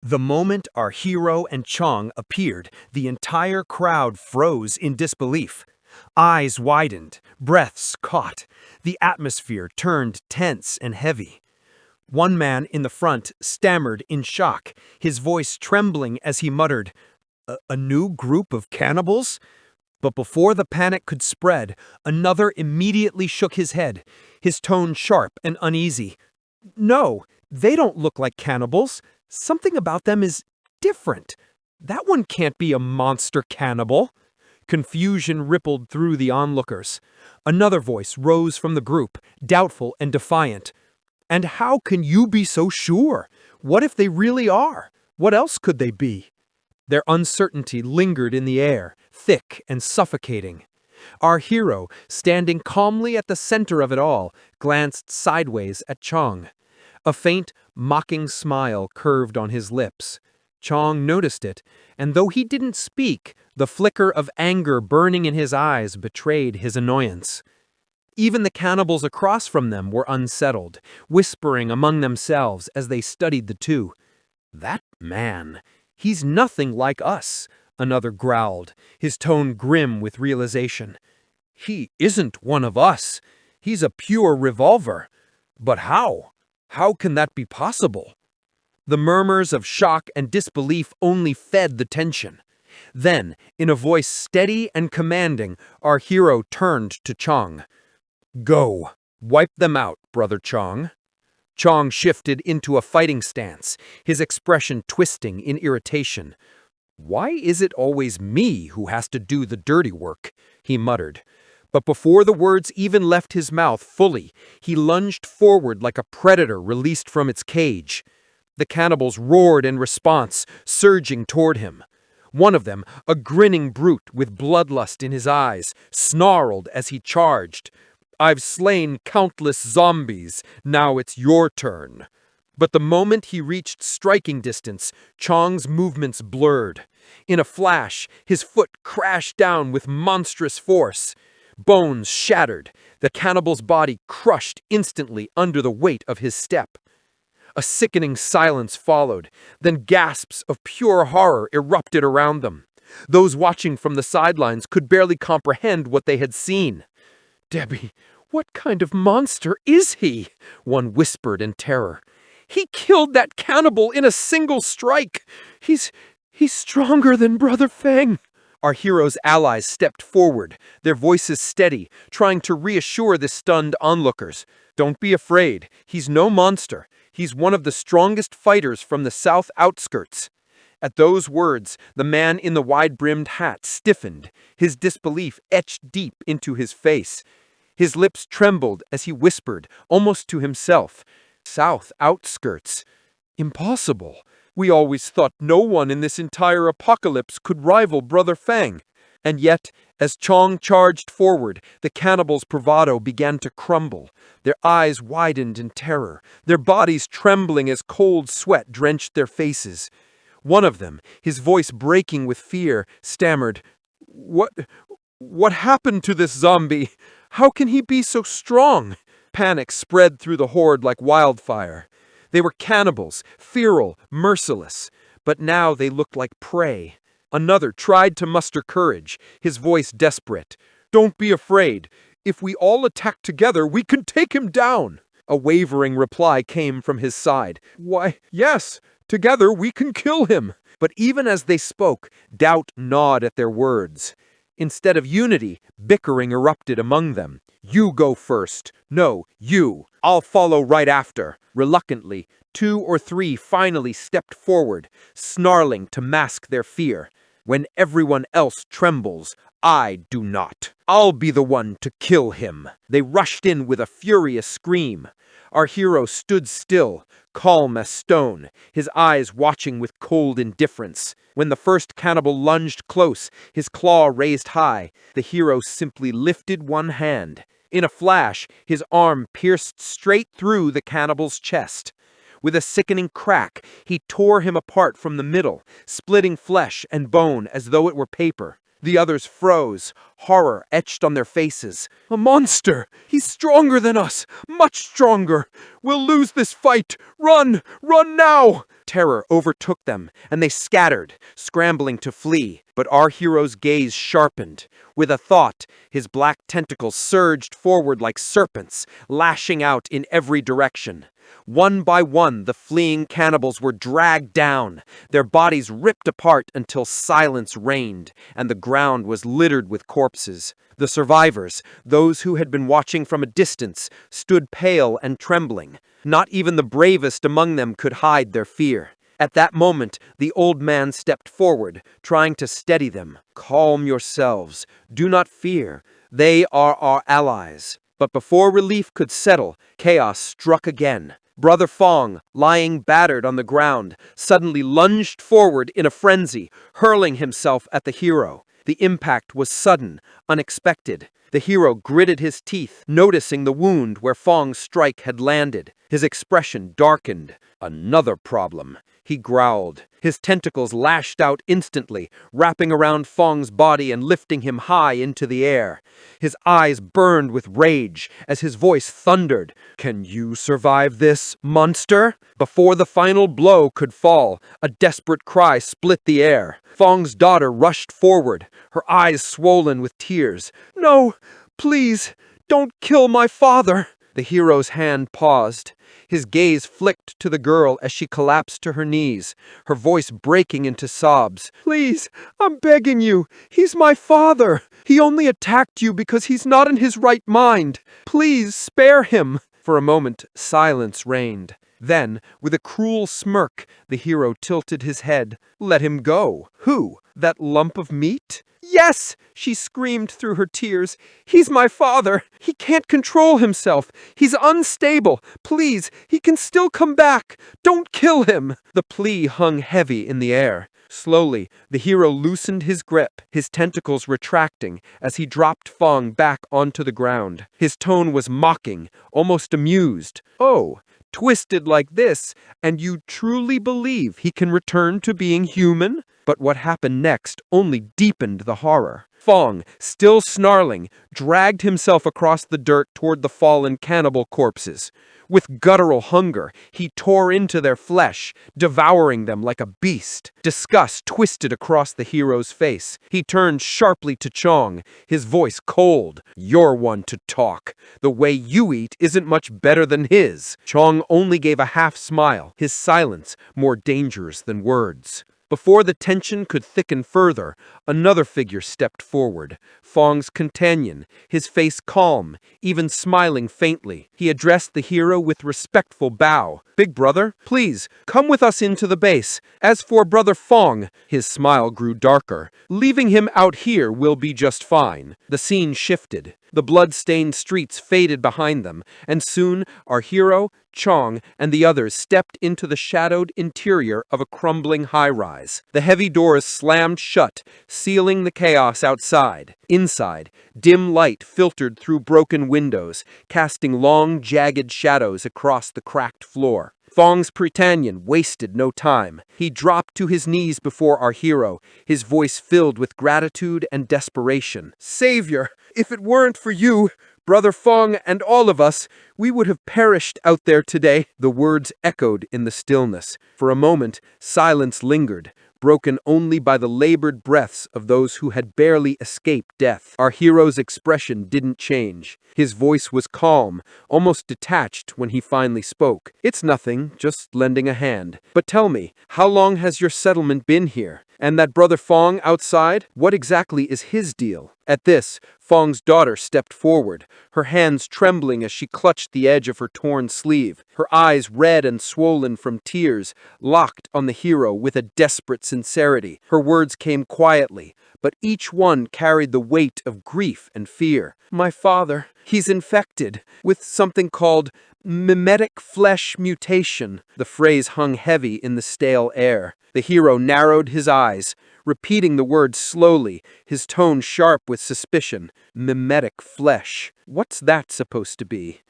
The moment our hero and Chang appeared, the entire crowd froze in disbelief. Eyes widened, breaths caught. The atmosphere turned tense and heavy. One man in the front stammered in shock, his voice trembling as he muttered, "A new group of cannibals?" But before the panic could spread, another immediately shook his head, his tone sharp and uneasy. "No, they don't look like cannibals. Something about them is different. That one can't be a monster cannibal." Confusion rippled through the onlookers. Another voice rose from the group, doubtful and defiant. "And how can you be so sure? What if they really are? What else could they be?" Their uncertainty lingered in the air, thick and suffocating. Our hero, standing calmly at the center of it all, glanced sideways at Chang. A faint, mocking smile curved on his lips. Chang noticed it, and though he didn't speak, the flicker of anger burning in his eyes betrayed his annoyance. Even the cannibals across from them were unsettled, whispering among themselves as they studied the two. "That man, he's nothing like us," another growled, his tone grim with realization. "He isn't one of us. He's a pure revolver. But how? How can that be possible?" The murmurs of shock and disbelief only fed the tension. Then, in a voice steady and commanding, our hero turned to Chang. "Go. Wipe them out, Brother Chang." Chang shifted into a fighting stance, his expression twisting in irritation. "Why is it always me who has to do the dirty work?" he muttered. But before the words even left his mouth fully, he lunged forward like a predator released from its cage. The cannibals roared in response, surging toward him. One of them, a grinning brute with bloodlust in his eyes, snarled as he charged. "I've slain countless zombies, now it's your turn." But the moment he reached striking distance, Chang's movements blurred. In a flash, his foot crashed down with monstrous force. Bones shattered, the cannibal's body crushed instantly under the weight of his step. A sickening silence followed, then gasps of pure horror erupted around them. Those watching from the sidelines could barely comprehend what they had seen. "Debbie, what kind of monster is he?" one whispered in terror. "He killed that cannibal in a single strike. He's stronger than Brother Feng." Our hero's allies stepped forward, their voices steady, trying to reassure the stunned onlookers. "Don't be afraid. He's no monster. He's one of the strongest fighters from the south outskirts." At those words, the man in the wide-brimmed hat stiffened, his disbelief etched deep into his face. His lips trembled as he whispered, almost to himself, "South outskirts? Impossible. We always thought no one in this entire apocalypse could rival Brother Feng." And yet, as Chang charged forward, the cannibals' bravado began to crumble. Their eyes widened in terror, their bodies trembling as cold sweat drenched their faces. One of them, his voice breaking with fear, stammered, What happened to this zombie? How can he be so strong?" Panic spread through the horde like wildfire. They were cannibals, feral, merciless, but now they looked like prey. Another tried to muster courage, his voice desperate. "Don't be afraid. If we all attack together, we can take him down." A wavering reply came from his side. "Why, yes, together we can kill him." But even as they spoke, doubt gnawed at their words. Instead of unity, bickering erupted among them. "You go first. No, you. I'll follow right after." Reluctantly, 2 or 3 finally stepped forward, snarling to mask their fear. "When everyone else trembles, I do not. I'll be the one to kill him." They rushed in with a furious scream. Our hero stood still, calm as stone, his eyes watching with cold indifference. When the first cannibal lunged close, his claw raised high, the hero simply lifted one hand. In a flash, his arm pierced straight through the cannibal's chest. With a sickening crack, he tore him apart from the middle, splitting flesh and bone as though it were paper. The others froze, horror etched on their faces. "A monster! He's stronger than us! Much stronger! We'll lose this fight! Run! Run now!" Terror overtook them, and they scattered, scrambling to flee. But our hero's gaze sharpened. With a thought, his black tentacles surged forward like serpents, lashing out in every direction. One by one, the fleeing cannibals were dragged down, their bodies ripped apart until silence reigned, and the ground was littered with corpses. The survivors, those who had been watching from a distance, stood pale and trembling. Not even the bravest among them could hide their fear. At that moment, the old man stepped forward, trying to steady them. "Calm yourselves. Do not fear. They are our allies." But before relief could settle, chaos struck again. Brother Fong, lying battered on the ground, suddenly lunged forward in a frenzy, hurling himself at the hero. The impact was sudden, unexpected. The hero gritted his teeth, noticing the wound where Fong's strike had landed. His expression darkened. "Another problem," he growled. His tentacles lashed out instantly, wrapping around Fong's body and lifting him high into the air. His eyes burned with rage as his voice thundered. "Can you survive this, monster?" Before the final blow could fall, a desperate cry split the air. Fong's daughter rushed forward, her eyes swollen with tears. "No, please, don't kill my father." The hero's hand paused. His gaze flicked to the girl as she collapsed to her knees, her voice breaking into sobs. "Please, I'm begging you. He's my father. He only attacked you because he's not in his right mind. Please spare him." For a moment, silence reigned. Then, with a cruel smirk, the hero tilted his head. "Let him go. Who? That lump of meat?" "Yes!" she screamed through her tears. "He's my father. He can't control himself. He's unstable. Please, he can still come back. Don't kill him." The plea hung heavy in the air. Slowly, the hero loosened his grip, his tentacles retracting as he dropped Fong back onto the ground. His tone was mocking, almost amused. "Oh, twisted like this, and you truly believe he can return to being human?" But what happened next only deepened the horror. Fong, still snarling, dragged himself across the dirt toward the fallen cannibal corpses. With guttural hunger, he tore into their flesh, devouring them like a beast. Disgust twisted across the hero's face. He turned sharply to Chong, his voice cold. "You're one to talk. The way you eat isn't much better than his." Chong only gave a half smile, his silence more dangerous than words. Before the tension could thicken further, another figure stepped forward, Fong's companion, his face calm, even smiling faintly. He addressed the hero with respectful bow. "Big brother, please, come with us into the base. As for Brother Fong," his smile grew darker, "leaving him out here will be just fine." The scene shifted. The blood-stained streets faded behind them, and soon our hero, Chong, and the others stepped into the shadowed interior of a crumbling high-rise. The heavy doors slammed shut, sealing the chaos outside. Inside, dim light filtered through broken windows, casting long, jagged shadows across the cracked floor. Fong's companion wasted no time. He dropped to his knees before our hero, his voice filled with gratitude and desperation. "Savior, if it weren't for you, Brother Fong and all of us, we would have perished out there today." The words echoed in the stillness. For a moment, silence lingered, broken only by the labored breaths of those who had barely escaped death. Our hero's expression didn't change. His voice was calm, almost detached when he finally spoke. "It's nothing, just lending a hand. But tell me, how long has your settlement been here? And that Brother Fong outside, what exactly is his deal?" At this, Fong's daughter stepped forward, her hands trembling as she clutched the edge of her torn sleeve. Her eyes, red and swollen from tears, locked on the hero with a desperate sincerity. Her words came quietly, but each one carried the weight of grief and fear. "My father, he's infected with something called mimetic flesh mutation." The phrase hung heavy in the stale air. The hero narrowed his eyes, repeating the word slowly, his tone sharp with suspicion. "Mimetic flesh. What's that supposed to be?"